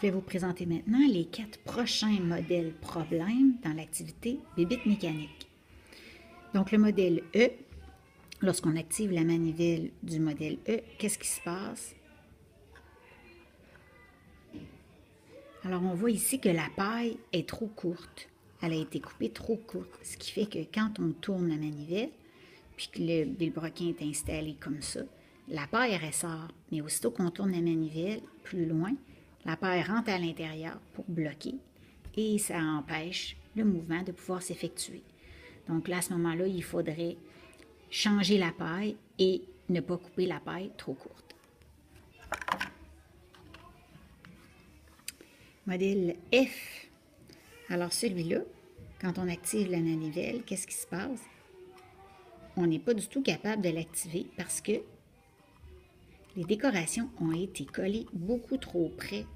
Je vais vous présenter maintenant les 4 prochains modèles problèmes dans l'activité bébite mécanique. Donc le modèle E, lorsqu'on active la manivelle du modèle E, qu'est-ce qui se passe? Alors on voit ici que la paille est trop courte. Elle a été coupée trop courte, ce qui fait que quand on tourne la manivelle, puis que le vilebrequin est installé comme ça, la paille ressort. Mais aussitôt qu'on tourne la manivelle plus loin, la paille rentre à l'intérieur pour bloquer et ça empêche le mouvement de pouvoir s'effectuer. Donc là, à ce moment-là, il faudrait changer la paille et ne pas couper la paille trop courte. Modèle F. Alors celui-là, quand on active la manivelle, qu'est-ce qui se passe? On n'est pas du tout capable de l'activer parce que les décorations ont été collées beaucoup trop près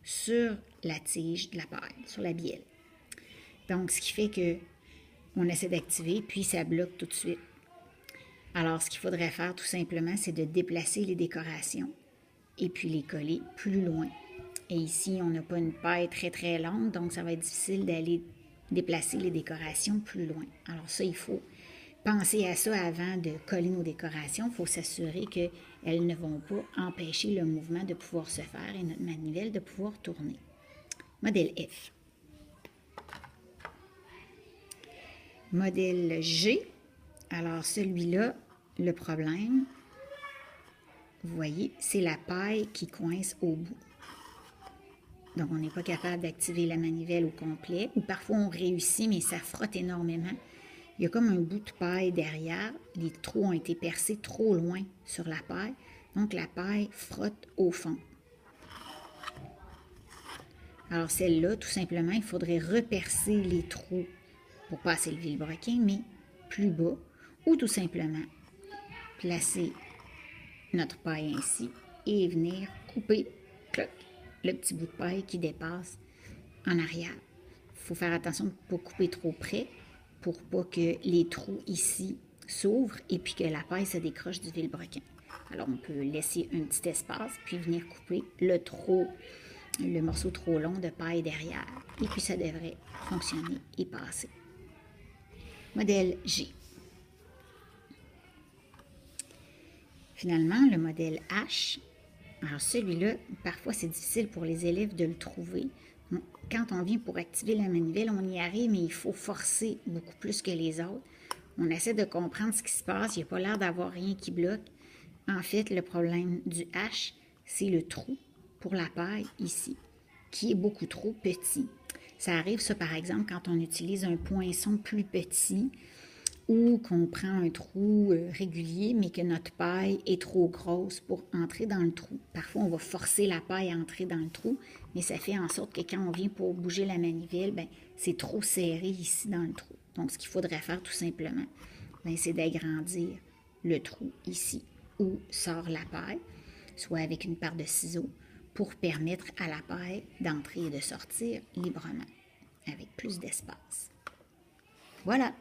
sur la tige de la paille, sur la bielle. Donc, ce qui fait que on essaie d'activer, puis ça bloque tout de suite. Alors, ce qu'il faudrait faire tout simplement, c'est de déplacer les décorations et puis les coller plus loin. Et ici, on n'a pas une paille très très longue, donc ça va être difficile d'aller déplacer les décorations plus loin. Alors ça, il faut penser à ça avant de coller nos décorations. Il faut s'assurer qu'elles ne vont pas empêcher le mouvement de pouvoir se faire et notre manivelle de pouvoir tourner. Modèle F. Modèle G. Alors celui-là, le problème, vous voyez, c'est la paille qui coince au bout. Donc on n'est pas capable d'activer la manivelle au complet, ou parfois on réussit, mais ça frotte énormément. Il y a comme un bout de paille derrière. Les trous ont été percés trop loin sur la paille. Donc, la paille frotte au fond. Alors, celle-là, tout simplement, il faudrait repercer les trous pour passer le vilebrequin, mais plus bas. Ou tout simplement, placer notre paille ainsi et venir couper cloc, le petit bout de paille qui dépasse en arrière. Il faut faire attention de ne pas couper trop près, pour pas que les trous ici s'ouvrent et puis que la paille se décroche du vilebrequin. Alors, on peut laisser un petit espace, puis venir couper le morceau trop long de paille derrière. Et puis, ça devrait fonctionner et passer. Modèle G. Finalement, le modèle H. Alors, celui-là, parfois, c'est difficile pour les élèves de le trouver. Quand on vient pour activer la manivelle, on y arrive, mais il faut forcer beaucoup plus que les autres. On essaie de comprendre ce qui se passe. Il n'y a pas l'air d'avoir rien qui bloque. En fait, le problème du H, c'est le trou pour la paille ici, qui est beaucoup trop petit. Ça arrive, ça, par exemple, quand on utilise un poinçon plus petit ou qu'on prend un trou régulier, mais que notre paille est trop grosse pour entrer dans le trou. Parfois, on va forcer la paille à entrer dans le trou, mais ça fait en sorte que quand on vient pour bouger la manivelle, c'est trop serré ici dans le trou. Donc, ce qu'il faudrait faire tout simplement, c'est d'agrandir le trou ici où sort la paille, soit avec une paire de ciseaux, pour permettre à la paille d'entrer et de sortir librement, avec plus d'espace. Voilà!